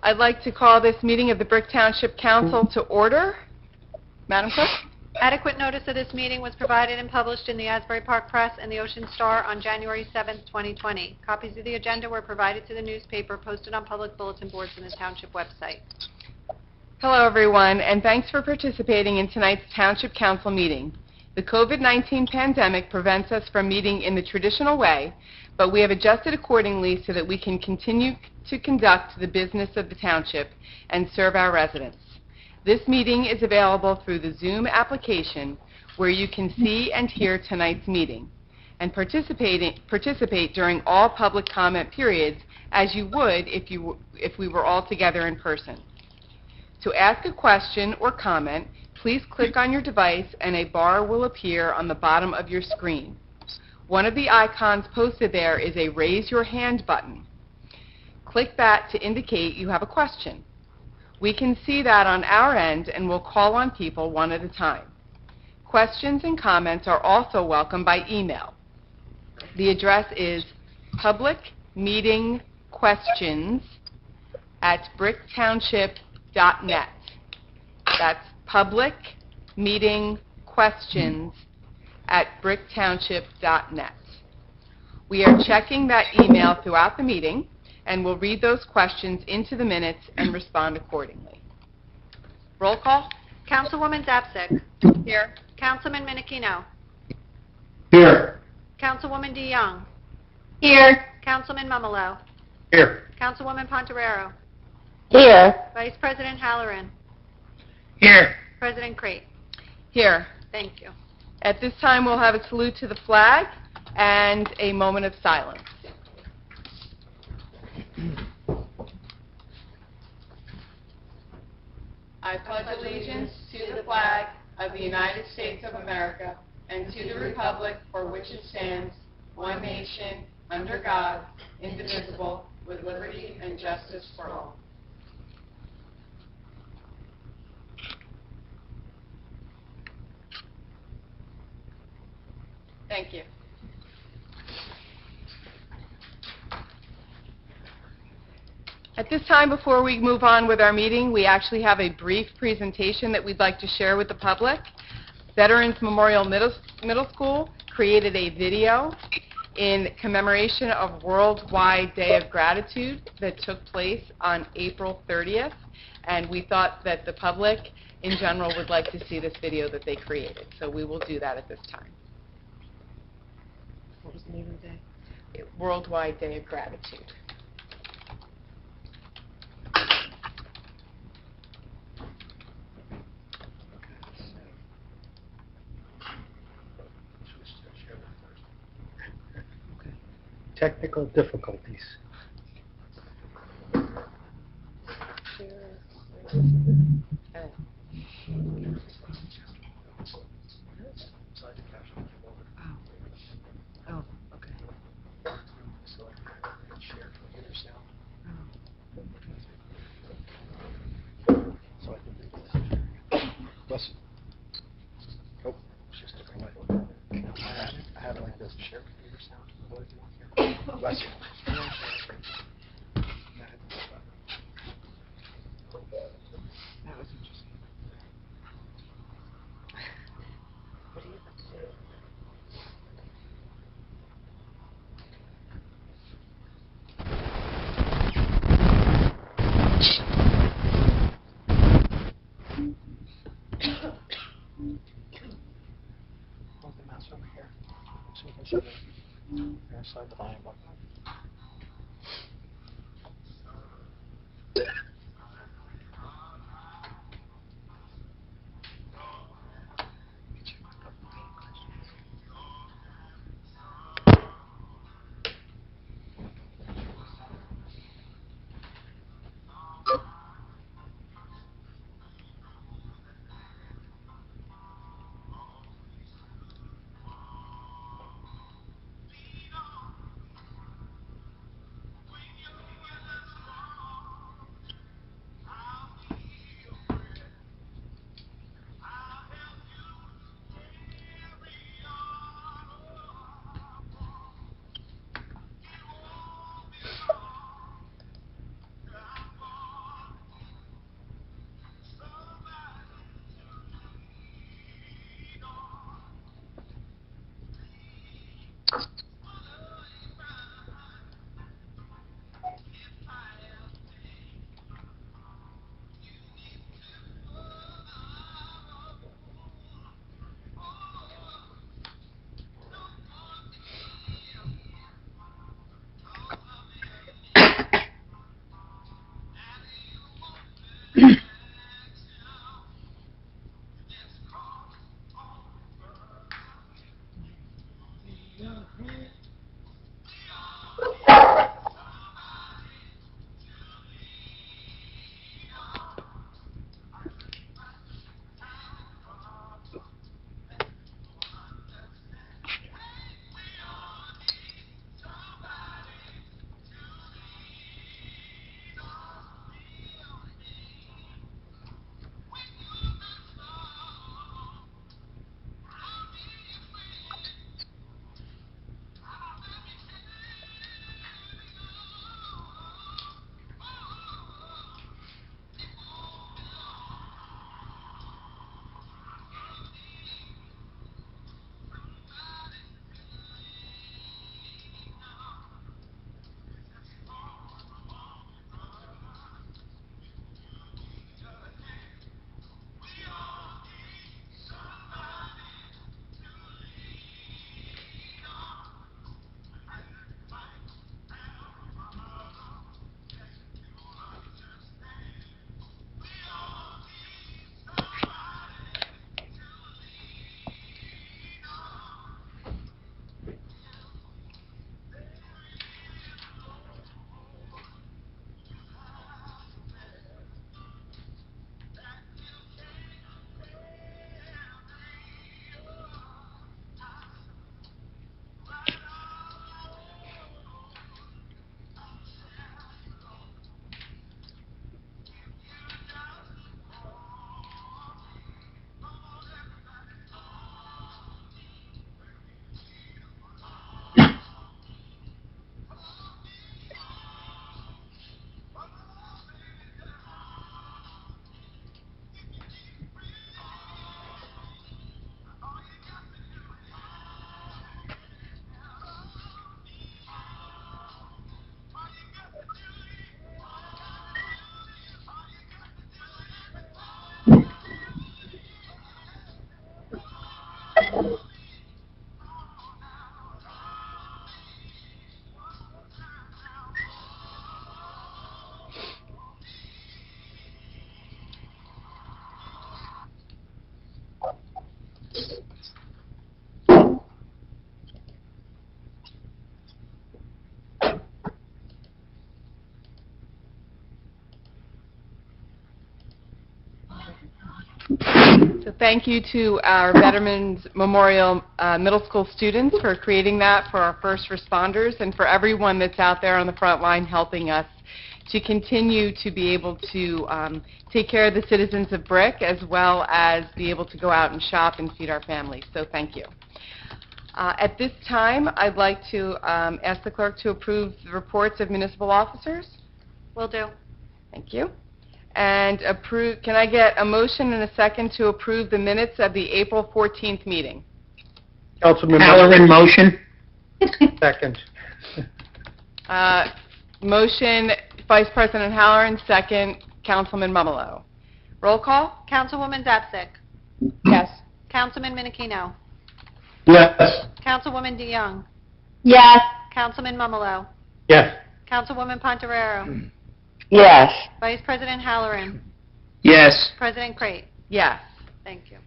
I'd like to call this meeting of the Brick Township Council to order. Madam Clerk? Adequate notice of this meeting was provided and published in the Asbury Park Press and the Ocean Star on January 7, 2020. Copies of the agenda were provided to the newspaper, posted on public bulletin boards and the Township website. Hello, everyone, and thanks for participating in tonight's Township Council meeting. The COVID-19 pandemic prevents us from meeting in the traditional way, but we have adjusted accordingly so that we can continue to conduct the business of the Township and serve our residents. This meeting is available through the Zoom application, where you can see and hear tonight's meeting, and participate during all public comment periods as you would if we were all together in person. To ask a question or comment, please click on your device and a bar will appear on the bottom of your screen. One of the icons posted there is a Raise Your Hand button. Click that to indicate you have a question. We can see that on our end and we'll call on people one at a time. Questions and comments are also welcome by email. The address is publicmeetingquestions@bricktownship.net. That's publicmeetingquestions@bricktownship.net. We are checking that email throughout the meeting, and we'll read those questions into the minutes and respond accordingly. Roll call. Councilwoman Zapsik. Here. Councilman Minikino. Here. Councilwoman DeYoung. Here. Councilman Mumolo. Here. Councilwoman Ponterero. Here. Vice President Halloran. Here. President Crate. Here. Thank you. At this time, we'll have a salute to the flag and a moment of silence. I pledge allegiance to the flag of the United States of America and to the republic for which it stands, one nation, under God, indivisible, with liberty and justice for all. Thank you. At this time, before we move on with our meeting, we actually have a brief presentation that we'd like to share with the public. Veterans Memorial Middle School created a video in commemoration of Worldwide Day of Gratitude that took place on April 30th, and we thought that the public in general would like to see this video that they created, so we will do that at this time. What was the name of the day? Worldwide Day of Gratitude. Technical difficulties. Oh, okay. So I can do this. Listen. Oh, it's just a away. I have it like this. Share computer sound. Bless you. That was interesting. What do you have to say? Hold the mouse over here. So you can see the slide the volume button. So thank you to our Veterans Memorial Middle School students for creating that, for our first responders, and for everyone that's out there on the front line helping us to continue to be able to take care of the citizens of Brick, as well as be able to go out and shop and feed our families. So thank you. At this time, I'd like to ask the clerk to approve the reports of municipal officers. Will do. Thank you. And approve. Can I get a motion and a second to approve the minutes of the April 14th meeting? Councilman Halloran motion. Second. Motion, Vice President Halloran, second, Councilman Mumolo. Roll call? Councilwoman Zapsik. Yes. Councilman Minikino. Yes. Councilwoman DeYoung. Yes. Councilman Mumolo. Yes. Councilwoman Pontorero. Yes. Vice President Halloran. Yes. President Crate. Yes. Thank you.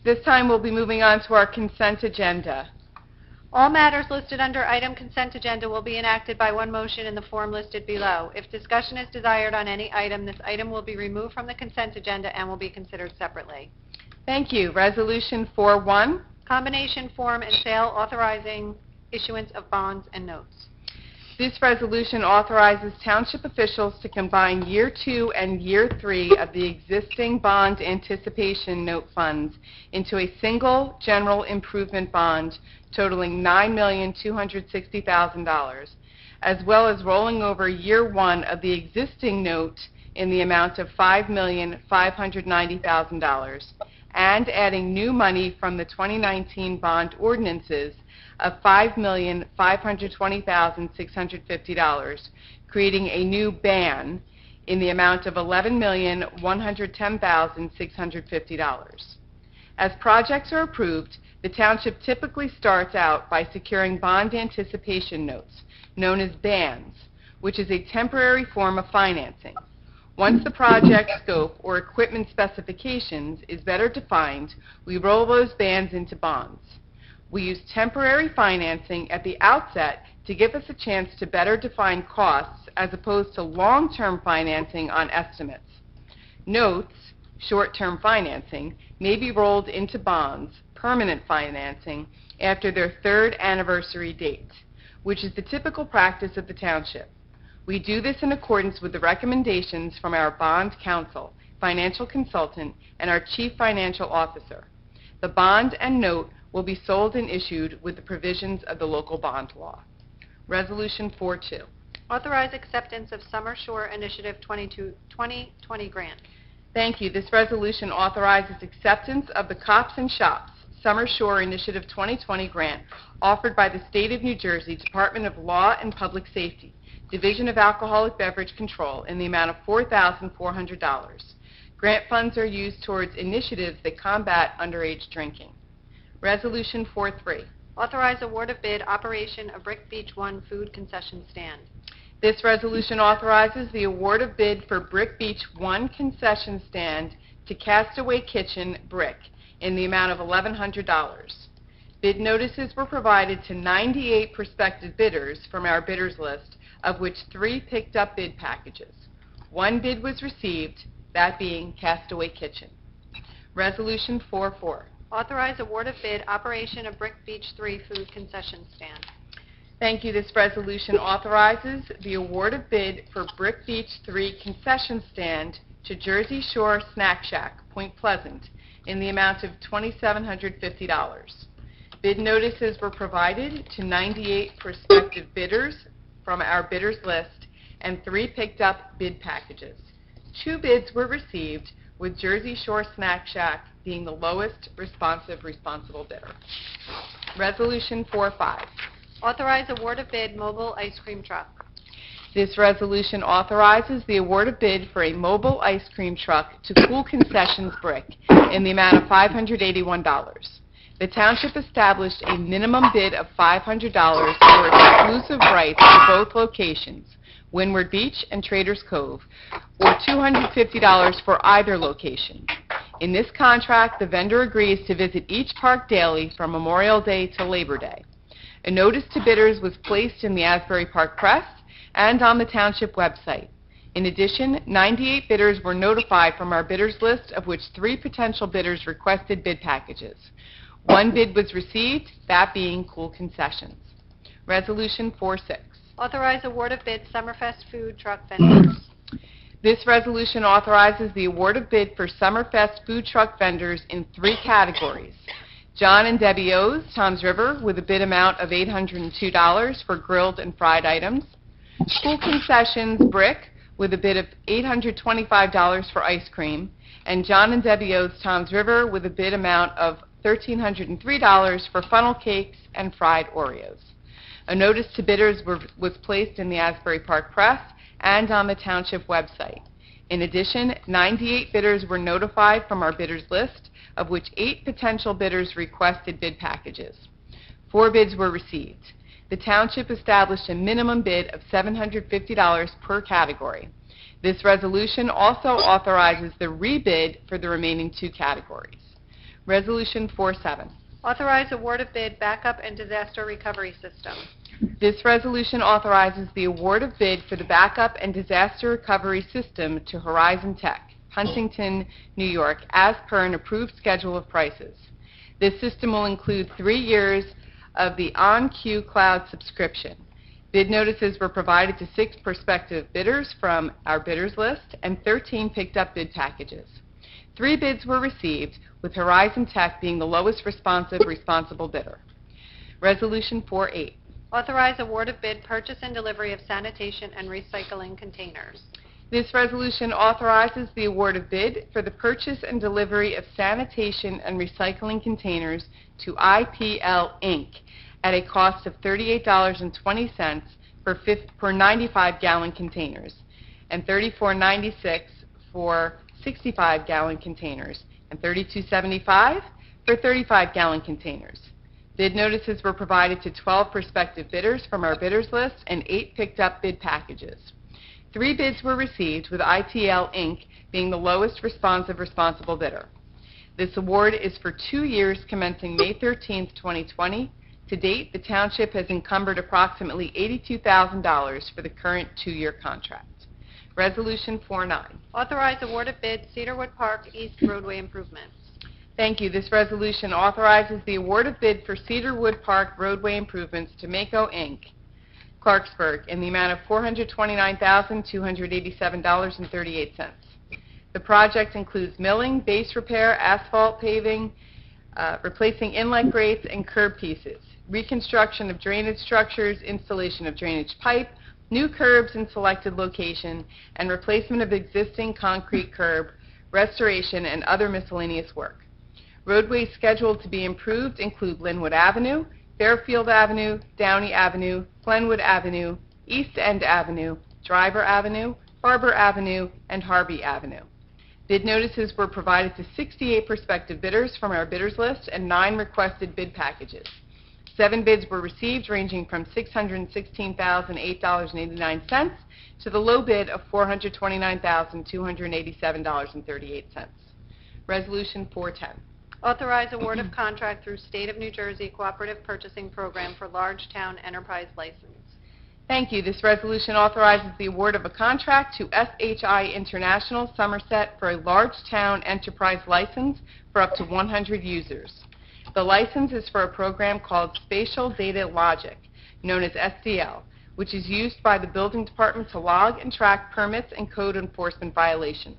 This time we'll be moving on to our consent agenda. All matters listed under item consent agenda will be enacted by one motion in the form listed below. If discussion is desired on any item, this item will be removed from the consent agenda and will be considered separately. Thank you. Resolution 4-1. Combination form and sale authorizing issuance of bonds and notes. This resolution authorizes township officials to combine Year 2 and Year 3 of the existing bond anticipation note funds into a single general improvement bond totaling $9,260,000, as well as rolling over Year 1 of the existing note in the amount of $5,590,000, and adding new money from the 2019 bond ordinances of $5,520,650, creating a new ban in the amount of $11,110,650. As projects are approved, the township typically starts out by securing bond anticipation notes, known as bands, which is a temporary form of financing. Once the project scope or equipment specifications is better defined, we roll those bands into bonds. We use temporary financing at the outset to give us a chance to better define costs as opposed to long-term financing on estimates. Notes, short-term financing, may be rolled into bonds, permanent financing, after their third anniversary date, which is the typical practice of the township. We do this in accordance with the recommendations from our bond counsel, financial consultant, and our chief financial officer. The bond and note will be sold and issued with the provisions of the local bond law. Resolution 4-2. Authorize acceptance of Summer Shore Initiative 2020 grant. Thank you. This resolution authorizes acceptance of the Cops and Shops Summer Shore Initiative 2020 grant offered by the State of New Jersey Department of Law and Public Safety, Division of Alcoholic Beverage Control, in the amount of $4,400. Grant funds are used towards initiatives that combat underage drinking. Resolution 4-3. Authorize award of bid operation of Brick Beach 1 food concession stand. This resolution authorizes the award of bid for Brick Beach 1 concession stand to Castaway Kitchen, Brick, in the amount of $1,100. Bid notices were provided to 98 prospective bidders from our bidders list, of which 3 picked up bid packages. 1 bid was received, that being Castaway Kitchen. Resolution 4-4. Authorize award of bid operation of Brick Beach 3 food concession stand. Thank you. This resolution authorizes the award of bid for Brick Beach 3 concession stand to Jersey Shore Snack Shack, Point Pleasant, in the amount of $2,750. Bid notices were provided to 98 prospective bidders from our bidders list, and 3 picked up bid packages. 2 bids were received, with Jersey Shore Snack Shack being the lowest responsible bidder. Resolution 4-5. Authorize award of bid mobile ice cream truck. This resolution authorizes the award of bid for a mobile ice cream truck to Cool Concessions Brick in the amount of $581. The township established a minimum bid of $500 for exclusive rights to both locations, Windward Beach and Traders Cove, or $250 for either location. In this contract, the vendor agrees to visit each park daily from Memorial Day to Labor Day. A notice to bidders was placed in the Asbury Park Press and on the township website. In addition, 98 bidders were notified from our bidders list, of which 3 potential bidders requested bid packages. 1 bid was received, that being Cool Concessions. Resolution 46. Authorize award of bid Summerfest food truck vendors. This resolution authorizes the award of bid for Summerfest food truck vendors in 3 categories. John and Debbie O's, Tom's River, with a bid amount of $802 for grilled and fried items. Cool Concessions, Brick, with a bid of $825 for ice cream. And John and Debbie O's, Tom's River, with a bid amount of $1,303 for funnel cakes and fried Oreos. A notice to bidders was placed in the Asbury Park Press and on the Township website. In addition, 98 bidders were notified from our bidders list, of which 8 potential bidders requested bid packages. 4 bids were received. The Township established a minimum bid of $750 per category. This resolution also authorizes the rebid for the remaining 2 categories. Resolution 47. Authorize award of bid Backup and Disaster Recovery System. This resolution authorizes the award of bid for the Backup and Disaster Recovery System to Horizon Tech, Huntington, New York, as per an approved schedule of prices. This system will include 3 years of the OnQ Cloud subscription. Bid notices were provided to 6 prospective bidders from our bidders list, and 13 picked up bid packages. 3 bids were received, with Horizon Tech being the lowest responsible bidder. Resolution 48. Authorize award of bid purchase and delivery of sanitation and recycling containers. This resolution authorizes the award of bid for the purchase and delivery of sanitation and recycling containers to IPL Inc. at a cost of $38.20 for 95-gallon containers, and $34.96 for 65-gallon containers, and $32.75 for 35-gallon containers. Bid notices were provided to 12 prospective bidders from our bidders list, and 8 picked up bid packages. 3 bids were received, with ITL Inc. being the lowest responsible bidder. This award is for 2 years commencing May 13, 2020. To date, the Township has encumbered approximately $82,000 for the current 2-year contract. Resolution 49. Authorize award of bid Cedarwood Park East Roadway improvements. Thank you. This resolution authorizes the award of bid for Cedarwood Park roadway improvements to Mako Inc., Clarksburg, in the amount of $429,287.38. The project includes milling, base repair, asphalt paving, replacing inlet grates and curb pieces, reconstruction of drainage structures, installation of drainage pipe, new curbs in selected location, and replacement of existing concrete curb, restoration, and other miscellaneous work. Roadways scheduled to be improved include Linwood Avenue, Fairfield Avenue, Downey Avenue, Glenwood Avenue, East End Avenue, Driver Avenue, Barber Avenue, and Harvey Avenue. Bid notices were provided to 68 prospective bidders from our bidders list, and 9 requested bid packages. 7 bids were received, ranging from $616,008.89 to the low bid of $429,287.38. Resolution 410. Authorize award of contract through State of New Jersey Cooperative Purchasing Program for Large Town Enterprise License. Thank you. This resolution authorizes the award of a contract to SHI International Somerset for a Large Town Enterprise license for up to 100 users. The license is for a program called Spatial Data Logic, known as SDL, which is used by the Building Department to log and track permits and code enforcement violations.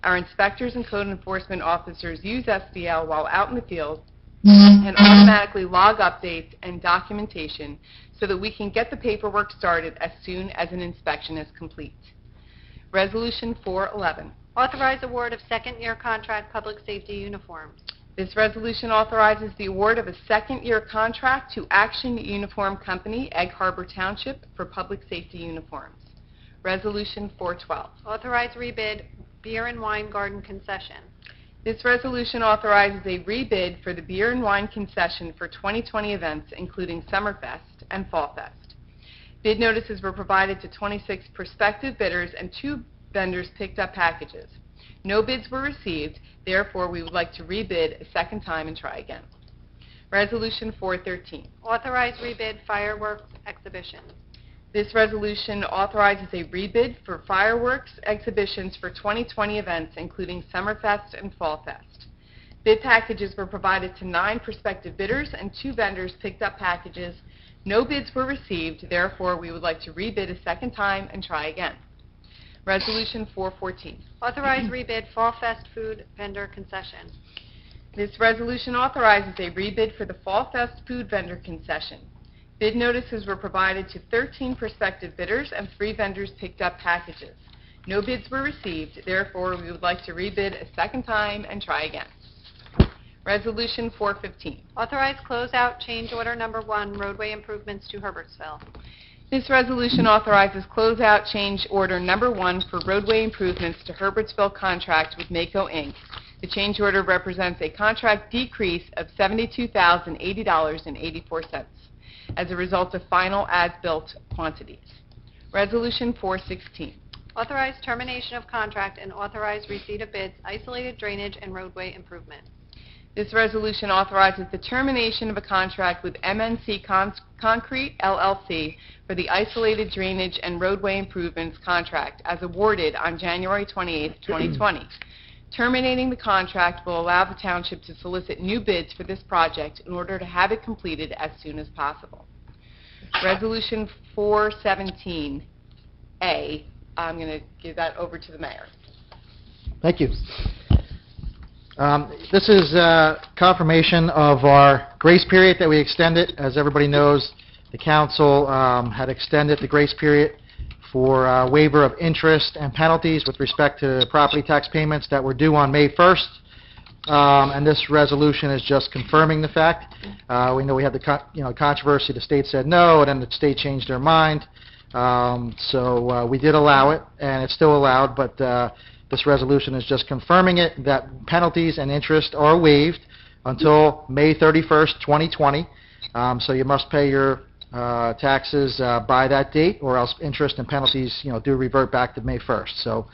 Our inspectors and code enforcement officers use SDL while out in the field and automatically log updates and documentation so that we can get the paperwork started as soon as an inspection is complete. Resolution 411. Authorize award of second-year contract public safety uniforms. This resolution authorizes the award of a second-year contract to Action Uniform Company, Egg Harbor Township, for public safety uniforms. Resolution 412. Authorize rebid beer and wine garden concession. This resolution authorizes a rebid for the beer and wine concession for 2020 events, including Summerfest and Fall Fest. Bid notices were provided to 26 prospective bidders, and 2 vendors picked up packages. No bids were received, therefore we would like to rebid a second time and try again. Resolution 413. Authorize rebid fireworks exhibition. This resolution authorizes a rebid for fireworks exhibitions for 2020 events, including Summerfest and Fall Fest. Bid packages were provided to 9 prospective bidders, and 2 vendors picked up packages. No bids were received, therefore, we would like to rebid a second time and try again. Resolution 414. Authorized rebid Fall Fest food vendor concession. This resolution authorizes a rebid for the Fall Fest food vendor concession. Bid notices were provided to 13 prospective bidders, and 3 vendors picked up packages. No bids were received, therefore, we would like to rebid a second time and try again. Resolution 415. Authorized closeout change order number 1, roadway improvements to Herbertsville. This resolution authorizes closeout change order number 1 for roadway improvements to Herbertsville contract with Mako, Inc. The change order represents a contract decrease of $72,080.84 as a result of final as-built quantities. Resolution 416. Authorized termination of contract and authorized receipt of bids, isolated drainage and roadway improvement. This resolution authorizes the termination of a contract with MNC Concrete, LLC for the isolated drainage and roadway improvements contract as awarded on January 28, 2020. Terminating the contract will allow the township to solicit new bids for this project in order to have it completed as soon as possible. Resolution 417A, I'm going to give that over to the mayor. Thank you. This is confirmation of our grace period that we extended. As everybody knows, the council had extended the grace period for waiver of interest and penalties with respect to property tax payments that were due on May 1st. And this resolution is just confirming the fact. We know we had the controversy. The state said no, and then the state changed their mind. So we did allow it, and it's still allowed, but this resolution is just confirming it, that penalties and interest are waived until May 31st, 2020. So you must pay your taxes by that date, or else interest and penalties, do revert back to May 1st. So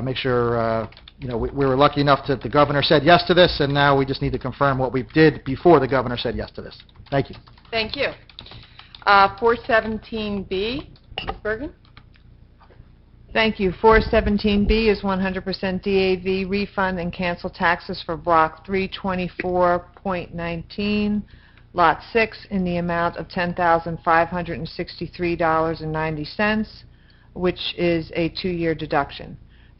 make sure, we were lucky enough that the governor said yes to this, and now we just need to confirm what we did before the governor said yes to this. Thank you. Thank you. 417B, Ms. Bergen? Thank you. 417B is 100% DAV refund and cancel taxes for Block 324.19, Lot 6, in the amount of $10,563.90, which is a 2-year deduction.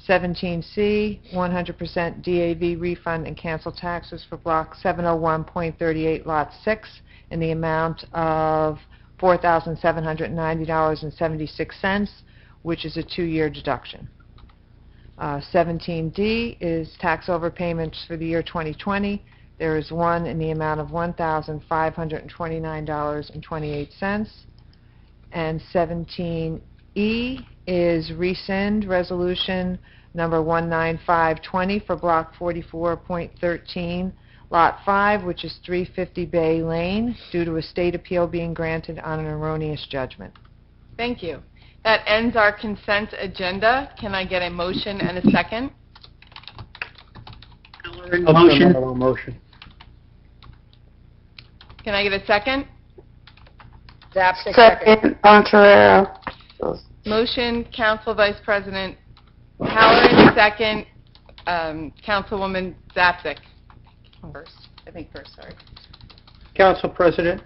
17C, 100% DAV refund and cancel taxes for Block 701.38, Lot 6, in the amount of $4,790.76, which is a 2-year deduction. 17D is tax overpayments for the year 2020. There is one in the amount of $1,529.28. And 17E is rescind resolution number 19520 for Block 44.13, Lot 5, which is 350 Bay Lane, due to a state appeal being granted on an erroneous judgment. Thank you. That ends our consent agenda. Can I get a motion and a second? A motion. Motion. Can I get a second? Second, Ontarero. Motion, Council Vice President Halloran, second, Councilwoman Zapsik. First, sorry. Council President,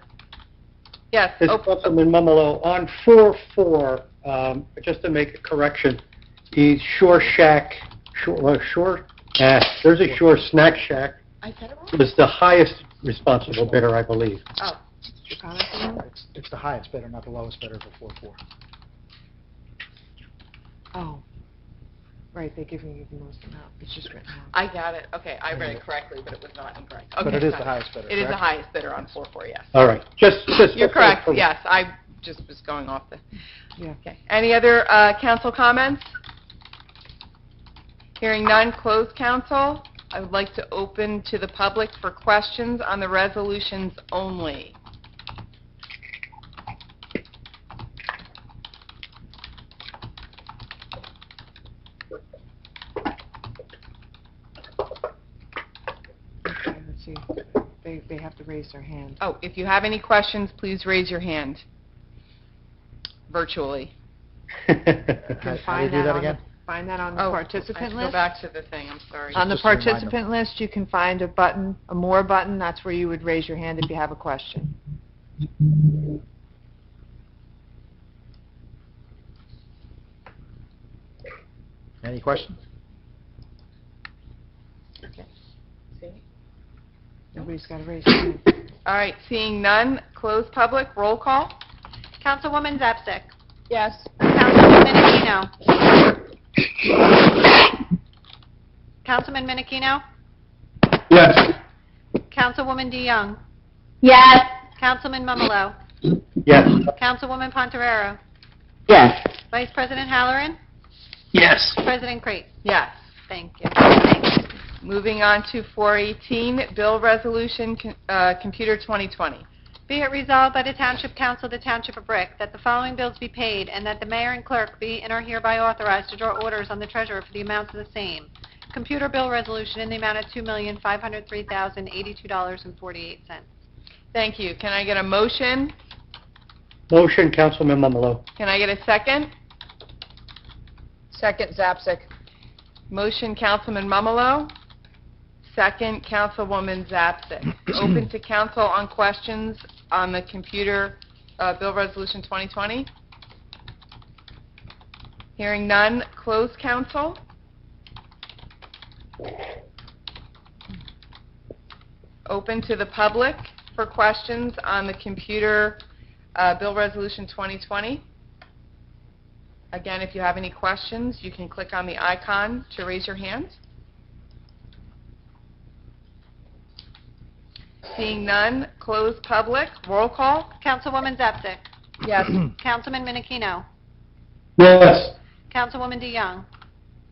Yes. this is Councilman Mumolo. On 4-4, just to make a correction, the Shore Shack, there's a Shore Snack Shack, I said it wrong? was the highest responsible bidder, I believe. Oh. It's the highest bidder, not the lowest bidder for 4-4. Oh, right, they're giving you the most amount. It's just written out. I got it. Okay, I read it correctly, but it was not incorrect. Okay, But it is got the highest bidder, It is the correct? highest bidder on 4-4, yes. All right, just You're correct, yes. I just was going off the... Yeah. Okay. Any other council comments? Hearing none, close council. I would like to open to the public for questions on the resolutions only. Okay, let's see. They have to raise their hand. Oh, if you have any questions, please raise your hand. virtually. You How can do you find do that on again? Find that on the I participant have to go list. back to the thing, I'm sorry. On the Just a reminder. participant list, you can find a button, a More button. That's where you would raise your hand if you have a question. Any questions? Nobody's got to raise their hand. All right, seeing none, close public, roll call? Councilwoman Zapsik. Yes. Councilman Minnikino. Councilman Minnikino. Yes. Councilwoman DeYoung. Yes. Councilman Mumolo. Yes. Councilwoman Pontorero. Yes. Vice President Halloran. Yes. President Crate. Yes. Thank you. Moving on to 418, Bill Resolution, Computer 2020. Be it resolved by the Township Council of the Township of Brick that the following bills be paid and that the mayor and clerk be and are hereby authorized to draw orders on the treasurer for the amounts of the same. Computer bill resolution in the amount of $2,503,082.48. Thank you. Can I get a motion? Motion, Councilman Mumolo. Can I get a second? Second, Zapsik. Motion, Councilman Mumolo. Second, Councilwoman Zapsik. Open to council on questions on the computer bill resolution 2020. Hearing none, close council. Open to the public for questions on the computer bill resolution 2020. Again, if you have any questions, you can click on the icon to raise your hand. Seeing none, close public, roll call. Councilwoman Zapsik. Yes. Councilman Minnikino. Yes. Councilwoman DeYoung.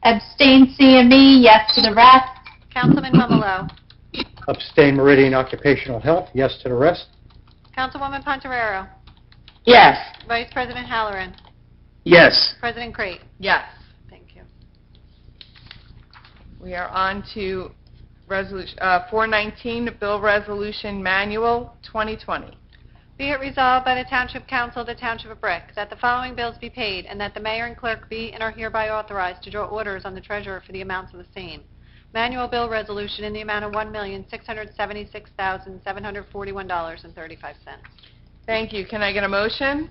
Abstain CME, yes to the rest. Councilman Mumolo. Abstain Meridian Occupational Health, yes to the rest. Councilwoman Pontorero. Yes. Vice President Halloran. Yes. President Crate. Yes. Thank you. We are on to resolution 419, Bill Resolution Manual 2020. Be it resolved by the Township Council of the Township of Brick that the following bills be paid and that the mayor and clerk be and are hereby authorized to draw orders on the treasurer for the amounts of the same. Manual bill resolution in the amount of $1,676,741.35. Thank you. Can I get a motion?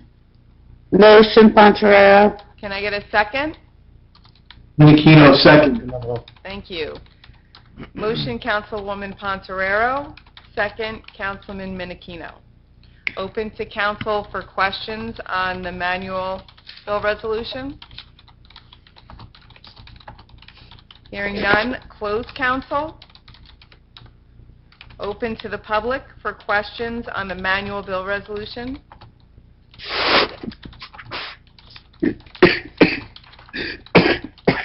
Motion, Pontorero. Can I get a second? Minnikino, second. Mumolo. Thank you. Motion, Councilwoman Pontorero. Second, Councilman Minnikino. Open to council for questions on the manual bill resolution. Hearing none, close council. Open to the public for questions on the manual bill resolution.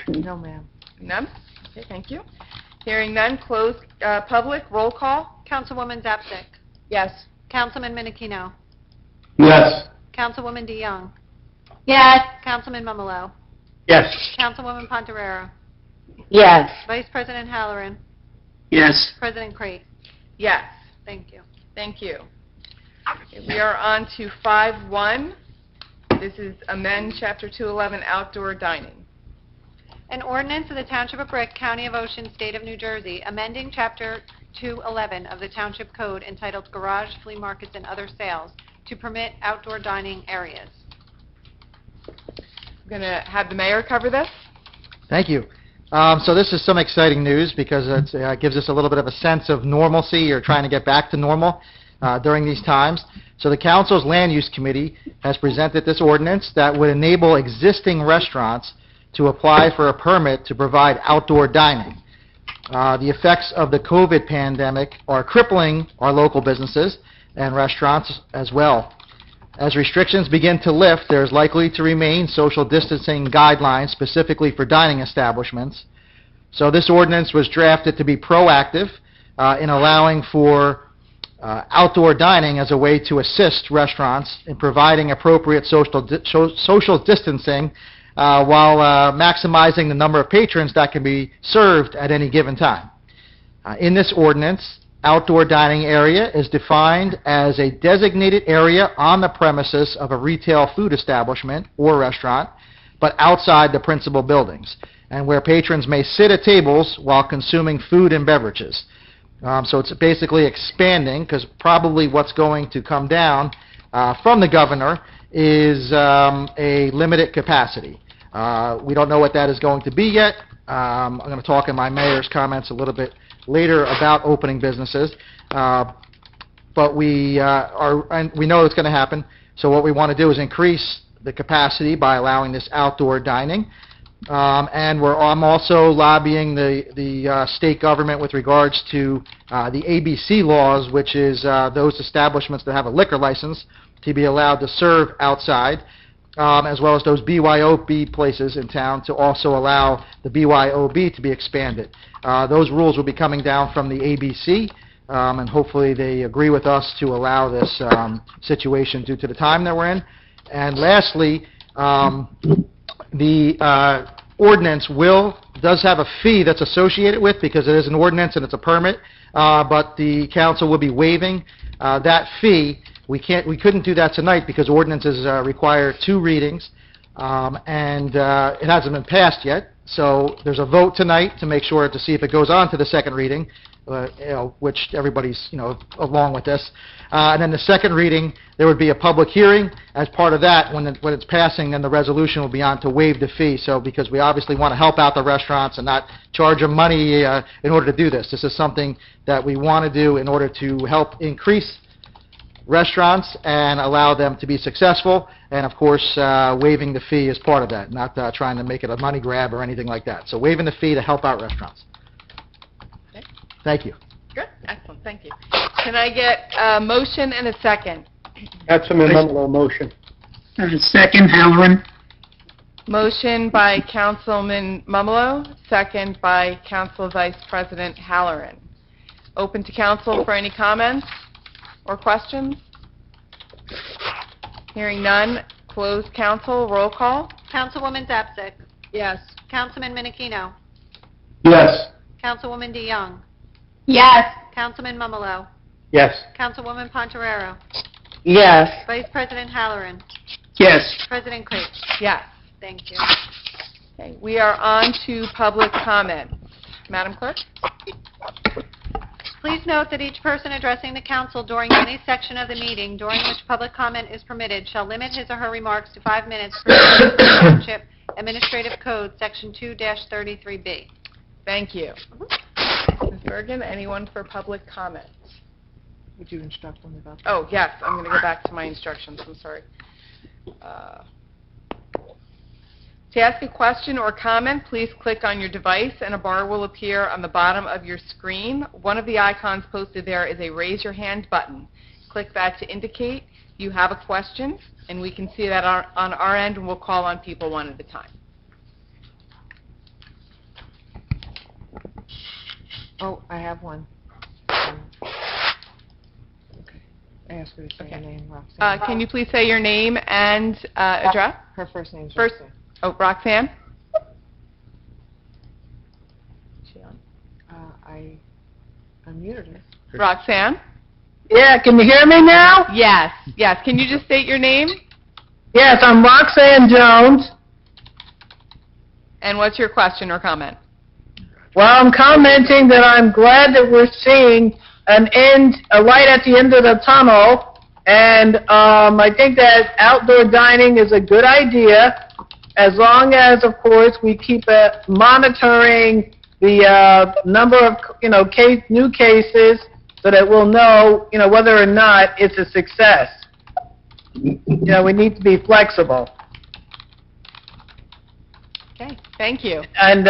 No, ma'am. None? Okay, thank you. Hearing none, close public, roll call. Councilwoman Zapsik. Yes. Councilman Minnikino. Yes. Councilwoman DeYoung. Yes. Councilman Mumolo. Yes. Councilwoman Pontorero. Yes. Vice President Halloran. Yes. President Crate. Yes. Thank you. Thank you. We are on to 5-1. This is amend Chapter 211 outdoor dining. An ordinance of the Township of Brick, County of Ocean, State of New Jersey, amending Chapter 211 of the Township Code entitled Garage, Flea Markets, and Other Sales to permit outdoor dining areas. I'm going to have the mayor cover this. Thank you. So this is some exciting news because it gives us a little bit of a sense of normalcy or trying to get back to normal during these times. So the council's land use committee has presented this ordinance that would enable existing restaurants to apply for a permit to provide outdoor dining. The effects of the COVID pandemic are crippling our local businesses and restaurants as well. As restrictions begin to lift, there's likely to remain social distancing guidelines specifically for dining establishments. So this ordinance was drafted to be proactive in allowing for outdoor dining as a way to assist restaurants in providing appropriate social distancing while maximizing the number of patrons that can be served at any given time. In this ordinance, outdoor dining area is defined as a designated area on the premises of a retail food establishment or restaurant, but outside the principal buildings, and where patrons may sit at tables while consuming food and beverages. So it's basically expanding, because probably what's going to come down from the governor is a limited capacity. We don't know what that is going to be yet. I'm going to talk in my mayor's comments a little bit later about opening businesses, but we know it's going to happen. So what we want to do is increase the capacity by allowing this outdoor dining. And I'm also lobbying the state government with regards to the ABC laws, which is those establishments that have a liquor license to be allowed to serve outside, as well as those BYOB places in town to also allow the BYOB to be expanded. Those rules will be coming down from the ABC, and hopefully they agree with us to allow this situation due to the time that we're in. And lastly, the ordinance does have a fee that's associated with, because it is an ordinance and it's a permit, but the council will be waiving that fee. We couldn't do that tonight because ordinances require 2 readings, and it hasn't been passed yet. So there's a vote tonight to make sure to see if it goes on to the second reading, which everybody's along with this. And then the second reading, there would be a public hearing. As part of that, when it's passing, then the resolution will be on to waive the fee. So because we obviously want to help out the restaurants and not charge them money in order to do this. This is something that we want to do in order to help increase restaurants and allow them to be successful, and of course waiving the fee is part of that, not trying to make it a money grab or anything like that. So waiving the fee to help out restaurants. Okay. Thank you. Good, excellent, thank you. Can I get a motion and a second? Councilman Mumolo, motion. Second, Halloran. Motion by Councilman Mumolo, second by Council Vice President Halloran. Open to council for any comments or questions? Hearing none, close council, roll call. Councilwoman Zapsik. Yes. Councilman Minikino. Yes. Councilwoman DeYoung. Yes. Councilman Mumolo. Yes. Councilwoman Pontorero. Yes. Vice President Halloran. Yes. President Craig. Yes. Thank you. Okay, we are on to public comment. Madam Clerk? Please note that each person addressing the council during any section of the meeting during which public comment is permitted shall limit his or her remarks to 5 minutes pursuant to the Township Administrative Code, Section 2-33B. Thank you. Ms. Bergen, anyone for public comment? Would you instruct them about that? Oh, yes, I'm going to go back to my instructions, I'm sorry. To ask a question or comment, please click on your device and a bar will appear on the bottom of your screen. One of the icons posted there is a raise your hand button. Click that to indicate you have a question, and we can see that on our end, and we'll call on people one at a time. Oh, I have one. Okay. I asked her to say her name, Roxanne. Can you please say your name and address? Her first name's First- Roxanne. Oh, Roxanne? Is she on? I unmuted her. Roxanne? Yeah, can you hear me now? Yes, yes. Can you just state your name? Yes, I'm Roxanne Jones. And what's your question or comment? Well, I'm commenting that I'm glad that we're seeing a light at the end of the tunnel, and I think that outdoor dining is a good idea, as long as, of course, we keep monitoring the number of, new cases, so that we'll know, whether or not it's a success. We need to be flexible. Okay, thank you. And,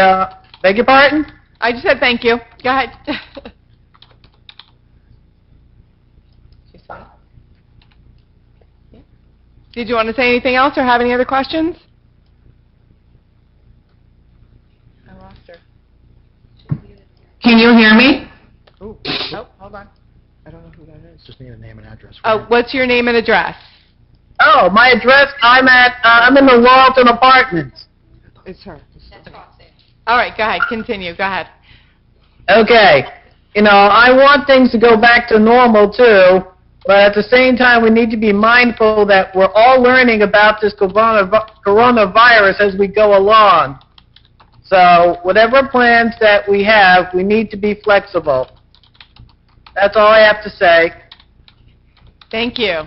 beg your pardon? I just said thank you. Go ahead. She said it? Yeah. Did you want to say anything else or have any other questions? I lost her. Can you hear me? Oh, hold on. I don't know who that is. Just need a name and address. Oh, what's your name and address? Oh, my address, I'm in the Walton Apartments. It's her. All right, go ahead. Continue. Go ahead. Okay. You know, I want things to go back to normal too, but at the same time, we need to be mindful that we're all learning about this coronavirus as we go along. So whatever plans that we have, we need to be flexible. That's all I have to say. Thank you.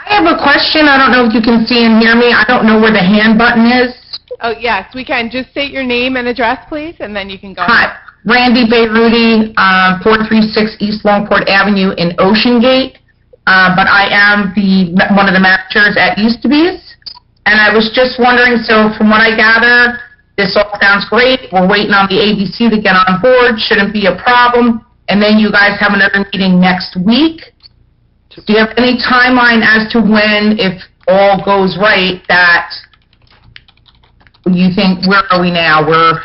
I have a question. I don't know if you can see and hear me. I don't know where the hand button is. Oh, yes, we can. Just state your name and address, please, and then you can go. Hi, Randy Beiruti, 436 East Longport Avenue in Ocean Gate. But I am one of the managers at Used to Be's. And I was just wondering, so from what I gather, this all sounds great. We're waiting on the ABC to get on board. Shouldn't be a problem. And then you guys have another meeting next week. Do you have any timeline as to when, if all goes right, that you think, where are we now? We're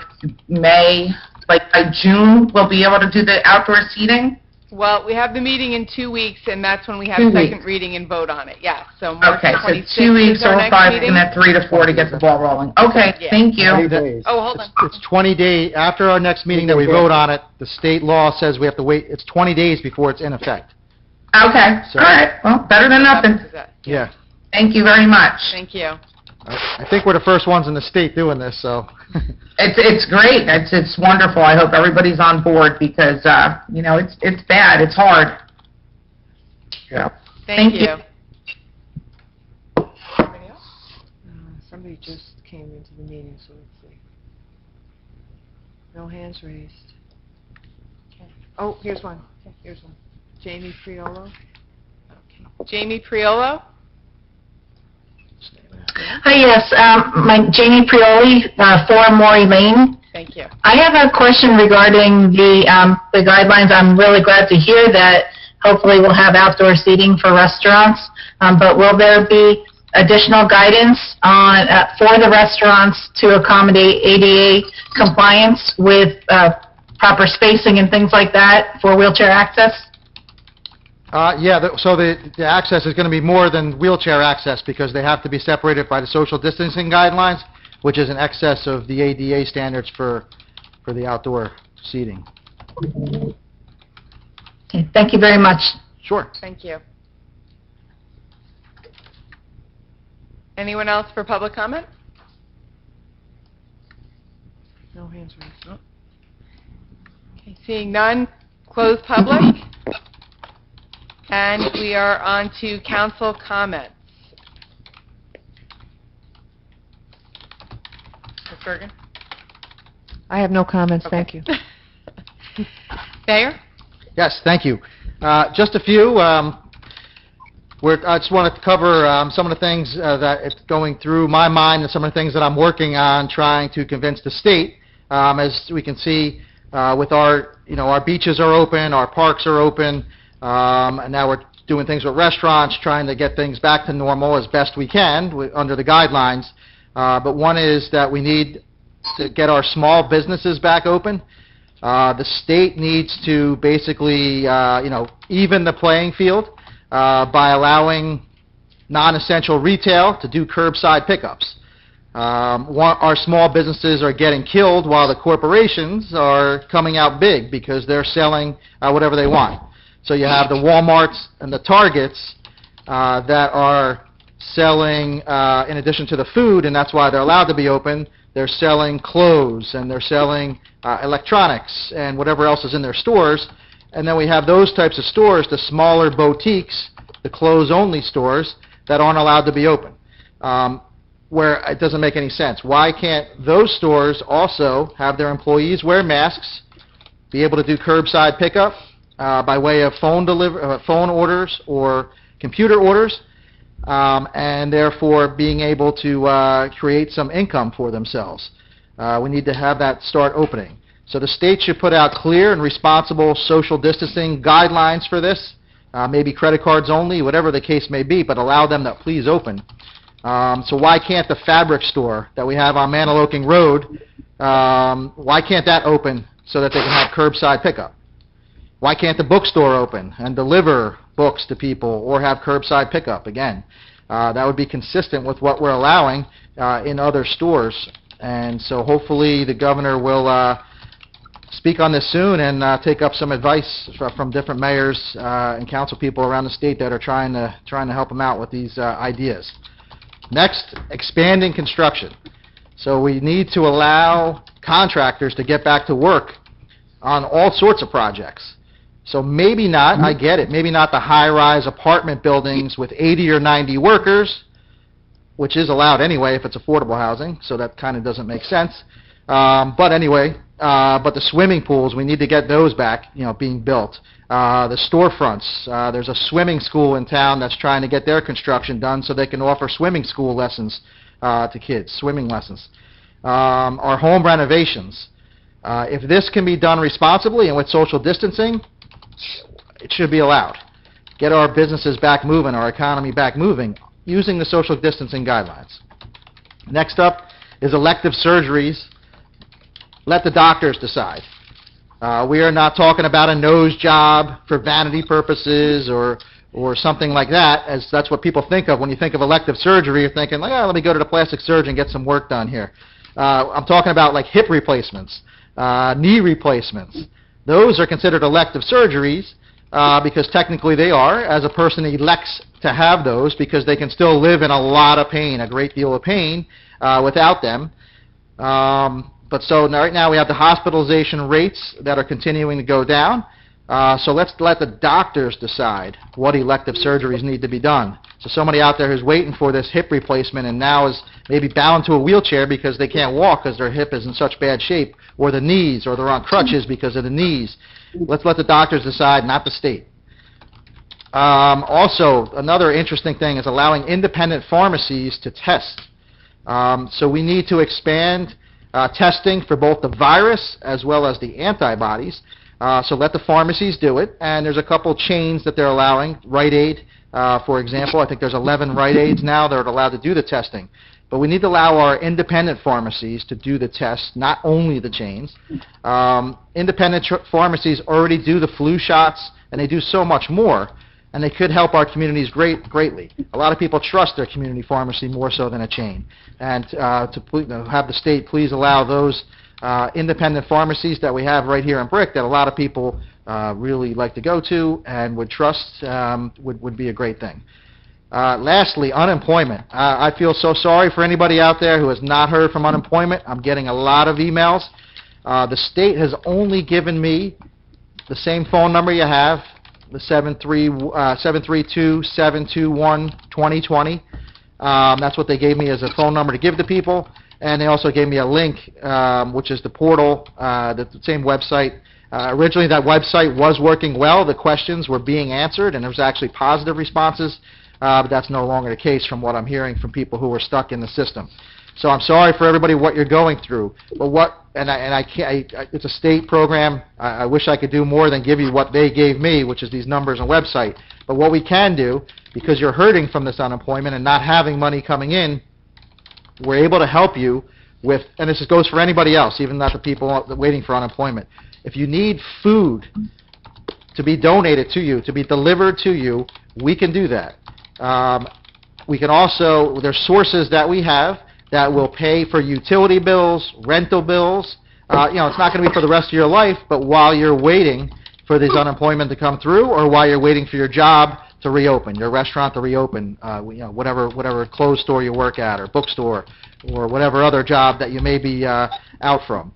May, like by June, we'll be able to do the outdoor seating? Well, we have the meeting in 2 weeks, and that's when we have 2 second weeks. reading and vote on it, yes. So March Okay, 26th so 2 weeks, is our so we're next probably meeting. looking at 3 to 4 to get the ball rolling. Okay, Yeah. thank 20 you. days. Oh, hold on. It's 20 days, after our next meeting that we vote on it, the state law says we have to wait, it's 20 days before it's in effect. Okay, all So- right, well, better than nothing. Yeah. Thank you very much. Thank you. I think we're the first ones in the state doing this, so. It's great. It's wonderful. I hope everybody's on board because, you know, it's bad. It's hard. Yeah. Thank Thank you. you. Anybody else? Somebody just came into the meeting, so let's see. No hands raised. Okay. Oh, here's one. Here's one. Jamie Priolo. Okay. Jamie Priolo? Hi, yes, Jamie Prioli, 4 Maury Lane. Thank you. I have a question regarding the guidelines. I'm really glad to hear that hopefully we'll have outdoor seating for restaurants, but will there be additional guidance on, for the restaurants to accommodate ADA compliance with proper spacing and things like that for wheelchair access? So the access is going to be more than wheelchair access because they have to be separated by the social distancing guidelines, which is in excess of the ADA standards for the outdoor seating. Okay, thank you very much. Sure. Thank you. Anyone else for public comment? No hands raised. Okay, seeing none, close public. And we are on to council comments. Ms. Bergen? I have no comments, thank you. Mayor? Yes, thank you. Just a few. I just wanted to cover some of the things that it's going through my mind and some of the things that I'm working on trying to convince the state. As we can see, with our beaches are open, our parks are open, and now we're doing things with restaurants, trying to get things back to normal as best we can under the guidelines. But one is that we need to get our small businesses back open. The state needs to basically, even the playing field by allowing non-essential retail to do curbside pickups. Our small businesses are getting killed while the corporations are coming out big because they're selling whatever they want. So you have the Walmarts and the Targets that are selling, in addition to the food, and that's why they're allowed to be open, they're selling clothes and they're selling electronics and whatever else is in their stores. And then we have those types of stores, the smaller boutiques, the clothes-only stores, that aren't allowed to be open, where it doesn't make any sense. Why can't those stores also have their employees wear masks, be able to do curbside pickup by way of phone orders or computer orders, and therefore being able to create some income for themselves? We need to have that start opening. So the state should put out clear and responsible social distancing guidelines for this, maybe credit cards only, whatever the case may be, but allow them to please open. So why can't the fabric store that we have on Maniloking Road, why can't that open so that they can have curbside pickup? Why can't the bookstore open and deliver books to people or have curbside pickup? Again, that would be consistent with what we're allowing in other stores. And so hopefully the governor will speak on this soon and take up some advice from different mayors and council people around the state that are trying to help them out with these ideas. Next, expanding construction. So we need to allow contractors to get back to work on all sorts of projects. So maybe not, I get it, maybe not the high-rise apartment buildings with 80 or 90 workers, which is allowed anyway if it's affordable housing, so that kind of doesn't make sense. But anyway, but the swimming pools, we need to get those back, being built. The storefronts, there's a swimming school in town that's trying to get their construction done so they can offer swimming school lessons to kids, swimming lessons. Our home renovations. If this can be done responsibly and with social distancing, it should be allowed. Get our businesses back moving, our economy back moving, using the social distancing guidelines. Next up is elective surgeries. Let the doctors decide. We are not talking about a nose job for vanity purposes or something like that, as that's what people think of. When you think of elective surgery, you're thinking, like, let me go to the plastic surgeon and get some work done here. I'm talking about like hip replacements, knee replacements. Those are considered elective surgeries because technically they are, as a person elects to have those, because they can still live in a lot of pain, a great deal of pain, without them. But so right now we have the hospitalization rates that are continuing to go down. So let's let the doctors decide what elective surgeries need to be done. So somebody out there who's waiting for this hip replacement and now is maybe bound to a wheelchair because they can't walk because their hip is in such bad shape, or the knees, or they're on crutches because of the knees. Let's let the doctors decide, not the state. Also, another interesting thing is allowing independent pharmacies to test. So we need to expand testing for both the virus as well as the antibodies. So let the pharmacies do it, and there's a couple chains that they're allowing. Rite Aid, for example, I think there's 11 Rite Aids now that are allowed to do the testing. But we need to allow our independent pharmacies to do the tests, not only the chains. Independent pharmacies already do the flu shots, and they do so much more, and they could help our communities greatly. A lot of people trust their community pharmacy more so than a chain. And to have the state please allow those independent pharmacies that we have right here in Brick that a lot of people really like to go to and would trust would be a great thing. Lastly, unemployment. I feel so sorry for anybody out there who has not heard from unemployment. I'm getting a lot of emails. The state has only given me the same phone number you have, the 732-721-2020. That's what they gave me as a phone number to give to people. And they also gave me a link, which is the portal, the same website. Originally, that website was working well. The questions were being answered, and there was actually positive responses. But that's no longer the case from what I'm hearing from people who were stuck in the system. So I'm sorry for everybody what you're going through. But I can't. It's a state program. I wish I could do more than give you what they gave me, which is these numbers and website. But what we can do, because you're hurting from this unemployment and not having money coming in, we're able to help you with, and this goes for anybody else, even not the people waiting for unemployment. If you need food to be donated to you, to be delivered to you, we can do that. We can also, there's sources that we have that will pay for utility bills, rental bills. It's not going to be for the rest of your life, but while you're waiting for this unemployment to come through, or while you're waiting for your job to reopen, your restaurant to reopen, whatever clothes store you work at, or bookstore, or whatever other job that you may be out from.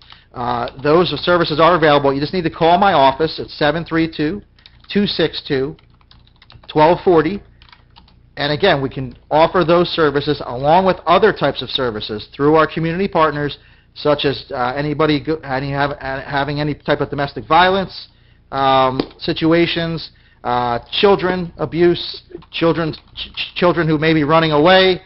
Those services are available. You just need to call my office at 732-262-1240. And again, we can offer those services along with other types of services through our community partners, such as anybody having any type of domestic violence situations, children abuse, children who may be running away,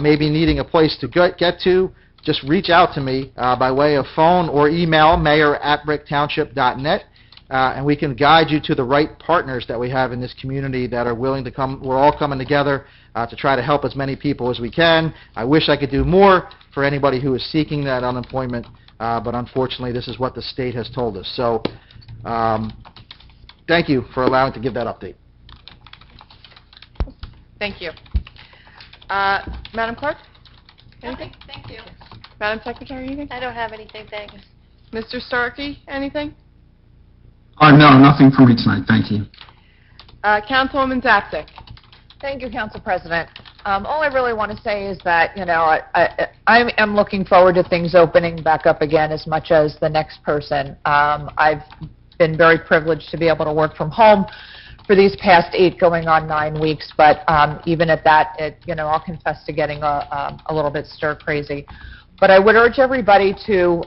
maybe needing a place to get to. Just reach out to me by way of phone or email, mayor@bricktownship.net. And we can guide you to the right partners that we have in this community that are willing to come. We're all coming together to try to help as many people as we can. I wish I could do more for anybody who is seeking that unemployment, but unfortunately this is what the state has told us. So thank you for allowing to give that update. Thank you. Madam Clerk? Anything? Thank you. Madam Secretary, anything? I don't have anything, thanks. Mr. Starkey, anything? No, nothing for me tonight, thank you. Councilwoman Zapsik. Thank you, Council President. All I really want to say is that, I am looking forward to things opening back up again as much as the next person. I've been very privileged to be able to work from home for these past 8 going on 9 weeks, but even at that, I'll confess to getting a little bit stir crazy. But I would urge everybody to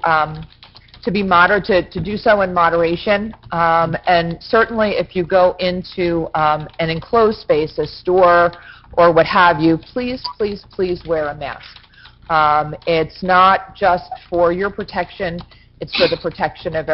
be moderate, to do so in moderation, and certainly if you go into an enclosed space, a store or what have you, please, please, please wear a mask. It's not just for your protection, it's for the protection of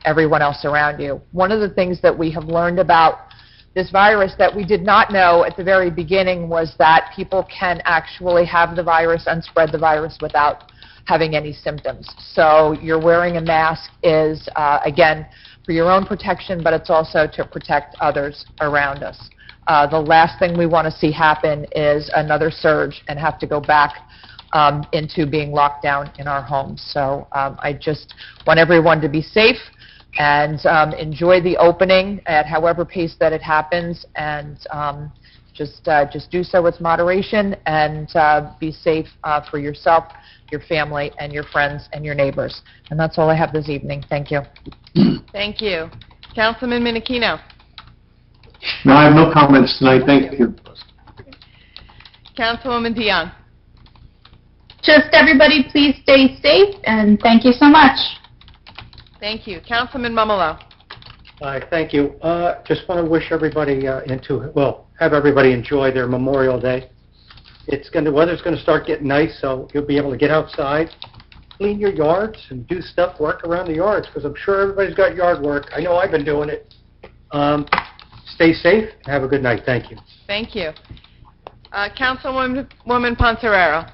everyone else around you. One of the things that we have learned about this virus that we did not know at the very beginning was that people can actually have the virus and spread the virus without having any symptoms. So you're wearing a mask is, again, for your own protection, but it's also to protect others around us. The last thing we want to see happen is another surge and have to go back into being locked down in our homes. So I just want everyone to be safe and enjoy the opening at however pace that it happens, and just do so with moderation and be safe for yourself, your family, and your friends and your neighbors. And that's all I have this evening. Thank you. Thank you. Councilman Minikino. No, I have no comments tonight, thank you. Councilwoman DeYoung. Just everybody please stay safe, and thank you so much. Thank you. Councilman Mumolo. Hi, thank you. Just want to wish everybody have everybody enjoy their Memorial Day. The weather's going to start getting nice, so you'll be able to get outside, clean your yards, and do work around the yards, because I'm sure everybody's got yard work. I know I've been doing it. Stay safe, and have a good night. Thank you. Thank you. Councilwoman Ponserero.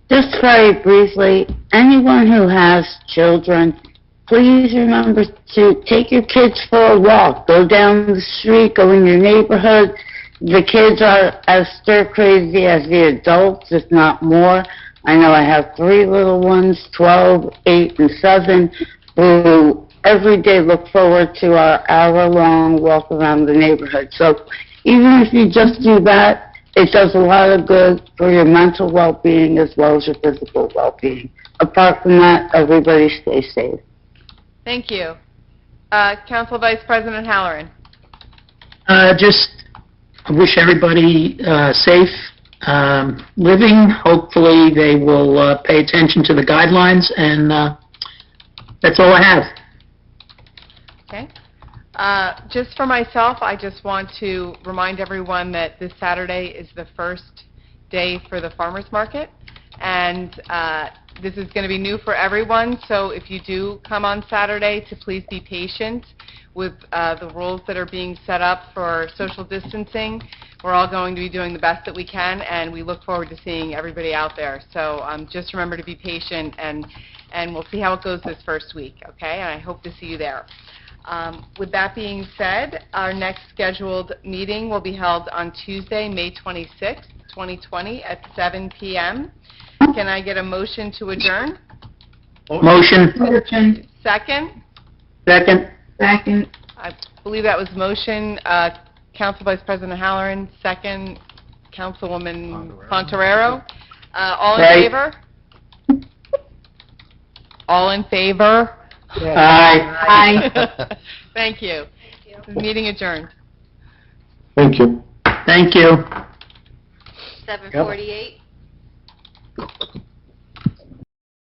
Just very briefly, anyone who has children, please remember to take your kids for a walk. Go down the street, go in your neighborhood. The kids are as stir-crazy as the adults, if not more. I know I have 3 little ones, 12, 8, and 7, who every day look forward to our hour-long walk around the neighborhood. So even if you just do that, it does a lot of good for your mental well-being as well as your physical well-being. Apart from that, everybody stay safe. Thank you. Council Vice President Halloran. Just wish everybody safe living. Hopefully they will pay attention to the guidelines, and that's all I have. Okay. Just for myself, I just want to remind everyone that this Saturday is the first day for the farmers market, and this is going to be new for everyone, so if you do come on Saturday, to please be patient with the rules that are being set up for social distancing. We're all going to be doing the best that we can, and we look forward to seeing everybody out there. So just remember to be patient, and we'll see how it goes this first week, okay? And I hope to see you there. With that being said, our next scheduled meeting will be held on Tuesday, May 26th, 2020 at 7 p.m. Can I get a motion to adjourn? Motion. Second? Second. Second. I believe that was motion. Council Vice President Halloran, second. Councilwoman Pontorero. All in Right. favor? All in favor? Aye. Aye. Thank you. Meeting adjourned. Thank you. Thank you. 7:48.